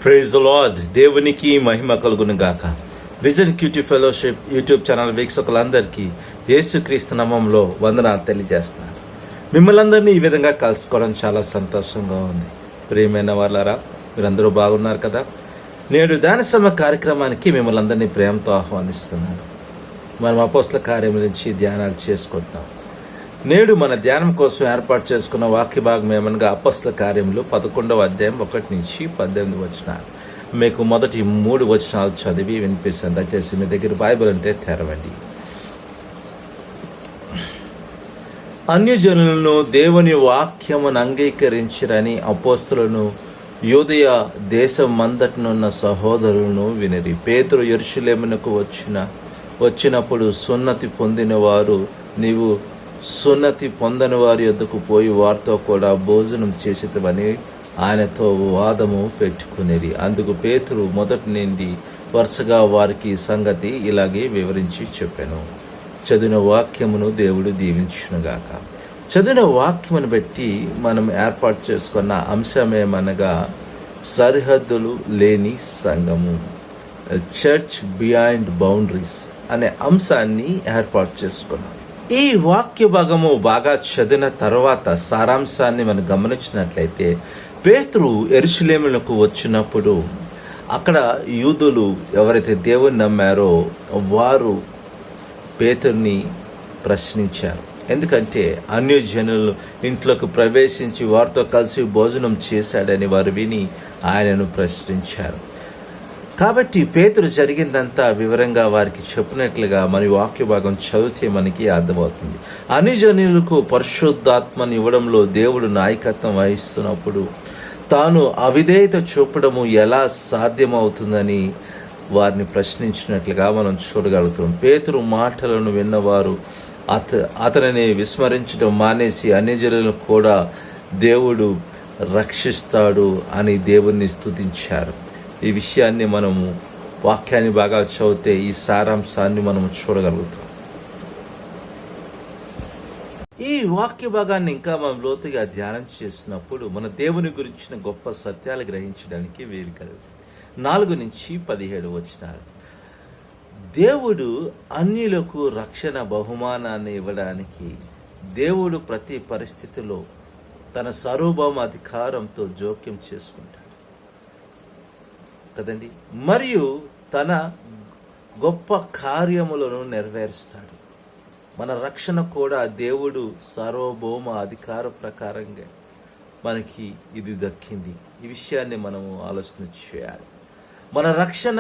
Praise the lord. దేవునికి మహిమ కలుగును గాక. Vision QT Fellowship YouTube channel వీక్షకులందరికీ యేసుక్రీస్తు నామములో వందనాలు తెలియజేస్తున్నాను. మిమ్మల్ని అందరినీ ఈ విధంగా కలుసుకోవడం చాలా సంతోషంగా ఉంది. ప్రియమైన వాళ్ళారా, మీరందరూ బాగున్నారు కదా. నేడు ధ్యాన సమ కార్యక్రమానికి మిమ్మల్ని అందరినీ ప్రేమతో ఆహ్వానిస్తున్నాను. మనం అపోస్తల కార్యం నుంచి ధ్యానాలు చేసుకుంటున్నాం. నేడు మన ధ్యానం కోసం ఏర్పాటు చేసుకున్న వాక్య భాగం ఏమనగా అపోస్తల కార్యములు 11వ అధ్యాయం 1 నుంచి 18 వచనాలు. మీకు మొదటి 3 వచనాలు చదివి వినిపిస్తాను. దయచేసి మీ దగ్గర బైబిల్ ఉంటే తెరవండి. అన్యజనులను దేవుని వాక్యమును అంగీకరించిరని అపోస్తలును యూదయ దేశమంతటనున్న సహోదరులను వినిరి. పేతురు యెరూషలేమునకు వచ్చినప్పుడు సున్నతి పొందిన వారు నీవు సున్నతి పొందని వారి యొద్దకు పోయి వారితో కూడా భోజనం చేసేదమని ఆయనతో వాదము పెట్టుకునేది. అందుకు పేతురు మొదటి నుండి వరుసగా వారికి సంగతి ఇలాగే వివరించి చెప్పాను. చదివిన వాక్యమును దేవుడు దీవించునుగాక. చదివిన వాక్యమును బట్టి మనం ఏర్పాటు చేసుకున్న అంశమేమనగా సరిహద్దులు లేని సంఘము, చర్చ్ బియాండ్ బౌండరీస్ అనే అంశాన్ని ఏర్పాటు చేసుకున్నాం. ఈ వాక్య భాగము బాగా చదివిన తర్వాత సారాంశాన్ని మనం గమనించినట్లయితే, పేతురు యెరూషలేమునకు వచ్చినప్పుడు అక్కడ యూదులు ఎవరైతే దేవుని నమ్మారో వారు పేతురుని ప్రశ్నించారు. ఎందుకంటే అన్యజనులు ఇంట్లోకి ప్రవేశించి వారితో కలిసి భోజనం చేశాడని వారు విని ఆయనను ప్రశ్నించారు. కాబట్టి పేతురు జరిగిందంతా వివరంగా వారికి చెప్పినట్లుగా మన వాక్య భాగం చదివితే మనకి అర్థమవుతుంది. అన్యజనులకు పరిశుద్ధాత్మని ఇవ్వడంలో దేవుడు నాయకత్వం వహిస్తున్నప్పుడు తాను అవిధేయత చూపడము ఎలా సాధ్యమవుతుందని వారిని ప్రశ్నించినట్లుగా మనం చూడగలుగుతాం. పేతురు మాటలను విన్నవారు అతనిని విస్మరించడం మానేసి అన్యజనులను కూడా దేవుడు రక్షిస్తాడు అని దేవుణ్ణి స్తుతించారు. ఈ విషయాన్ని మనము వాక్యాన్ని బాగా చదివితే ఈ సారాంశాన్ని మనం చూడగలుగుతాం. ఈ వాక్య భాగాన్ని ఇంకా మనం లోతుగా ధ్యానం చేసినప్పుడు మన దేవుని గురించిన గొప్ప సత్యాలు గ్రహించడానికి వీలు కలుగుతుంది. 4 నుంచి 17 వచనాలు. దేవుడు అన్యులకు రక్షణ బహుమానాన్ని ఇవ్వడానికి దేవుడు ప్రతి పరిస్థితిలో తన సార్వభౌమ అధికారంతో జోక్యం చేసుకుంటాడు కదండి. మరియు తన గొప్ప కార్యములను నెరవేరుస్తాడు. మన రక్షణ కూడా దేవుడు సార్వభౌమ అధికార ప్రకారంగా మనకి ఇది దక్కింది. ఈ విషయాన్ని మనము ఆలోచన చేయాలి. మన రక్షణ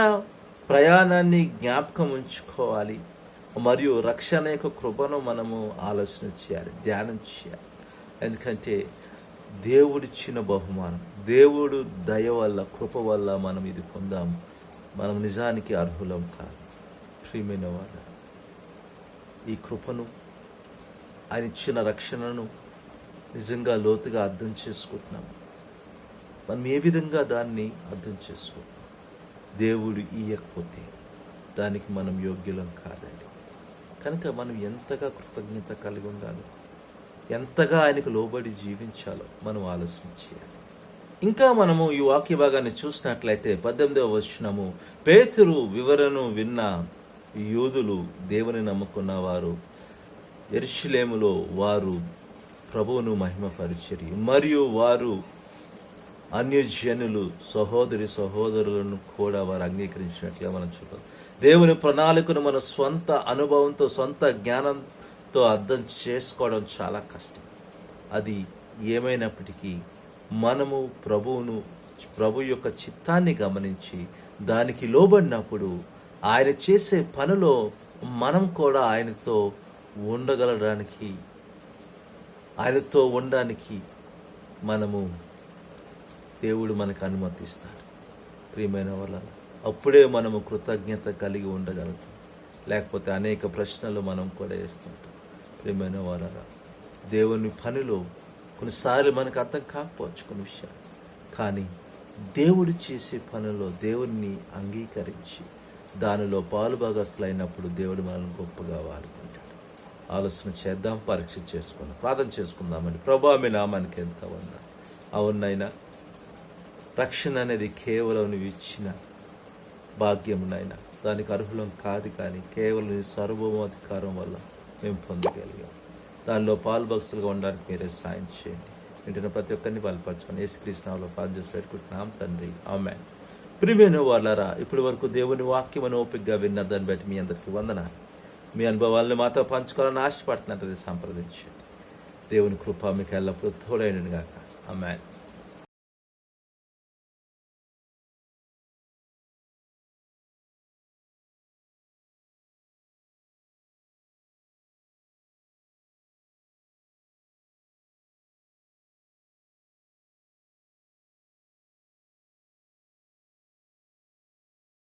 ప్రయాణాన్ని జ్ఞాపకం ఉంచుకోవాలి. మరియు రక్షణ యొక్క కృపను మనము ఆలోచన చేయాలి, ధ్యానం చేయాలి. ఎందుకంటే దేవుడిచ్చిన బహుమానం, దేవుడు దయ వల్ల, కృప వల్ల మనం ఇది పొందాము. మనం నిజానికి అర్హులం కాదు. ప్రియమైన వాళ్ళ, ఈ కృపను, ఆయన ఇచ్చిన రక్షణను నిజంగా లోతుగా అర్థం చేసుకుంటున్నాము. మనం ఏ విధంగా దాన్ని అర్థం చేసుకుంటాం? దేవుడు ఇయ్యకపోతే దానికి మనం యోగ్యులం కాదండి. కనుక మనం ఎంతగా కృతజ్ఞత కలిగి ఉండాలో, ఎంతగా ఆయనకు లోబడి జీవించాలో మనం ఆలోచన చేయాలి. ఇంకా మనము ఈ వాక్య భాగాన్ని చూసినట్లయితే 18వ వచనము, పేతురు వివరణను విన్న యూదులు దేవుని నమ్ముకున్న వారు యెరూషలేములో వారు ప్రభువును మహిమపరిచిరి. మరియు వారు అన్యజనులు సహోదరులను కూడా వారు అంగీకరించినట్లుగా మనం చూద్దాం. దేవుని ప్రణాళికను మన స్వంత అనుభవంతో, సొంత జ్ఞానంతో అర్థం చేసుకోవడం చాలా కష్టం. అది ఏమైనప్పటికీ మనము ప్రభు యొక్క చిత్తాన్ని గమనించి దానికి లోబడినప్పుడు ఆయన చేసే పనిలో మనం కూడా ఆయనతో ఉండడానికి మనము దేవుడు మనకు అనుమతిస్తాడు. ప్రియమైన వాళ్ళ, అప్పుడే మనము కృతజ్ఞత కలిగి ఉండగలుగుతాం. లేకపోతే అనేక ప్రశ్నలు మనం కూడా వేస్తుంటాం. ప్రియమైన వాళ్ళ, దేవుని పనిలో కొన్నిసార్లు మనకు అర్థం కాకపోవచ్చు కొన్ని విషయాలు, కానీ దేవుడు చేసే పనిలో దేవుణ్ణి అంగీకరించి దానిలో పాలుభాగస్తులైనప్పుడు దేవుడు మనల్ని గొప్పగా వాడుకుంటాడు. ఆలోచన చేద్దాం, పరీక్ష చేసుకుందాం, ప్రార్థన చేసుకుందామండి. ప్రభా, మీ నామానికి ఎంత అవునైనా రక్షణ అనేది కేవలం నువ్వు ఇచ్చిన భాగ్యం నాయన, దానికి అర్హులం కాదు, కానీ కేవలం నీ సార్వభౌమాధికారం వల్ల మేము పొందగలిగాం. దానిలో పాలుభక్తులుగా ఉండడానికి మీరే సాయం చేయండి. వింటున్న ప్రతి ఒక్కరిని బలపరచుకొని యేసుక్రీస్తు నామములో ప్రార్థన చేసి పెట్టుకుంటున్నాం తండ్రి, ఆమేన్. ప్రియమైన వాళ్ళారా, ఇప్పటి వరకు దేవుని వాక్యమని ఓపికగా విన్న దాన్ని బట్టి మీ అందరికీ వందనాలు. మీ అనుభవాలను మాతో పంచుకోవాలని ఆశపడుతున్నట్టు సంప్రదించండి. దేవుని కృప మీకు ఎల్లప్పుడూ తోడైనను గాక. ఆమేన్.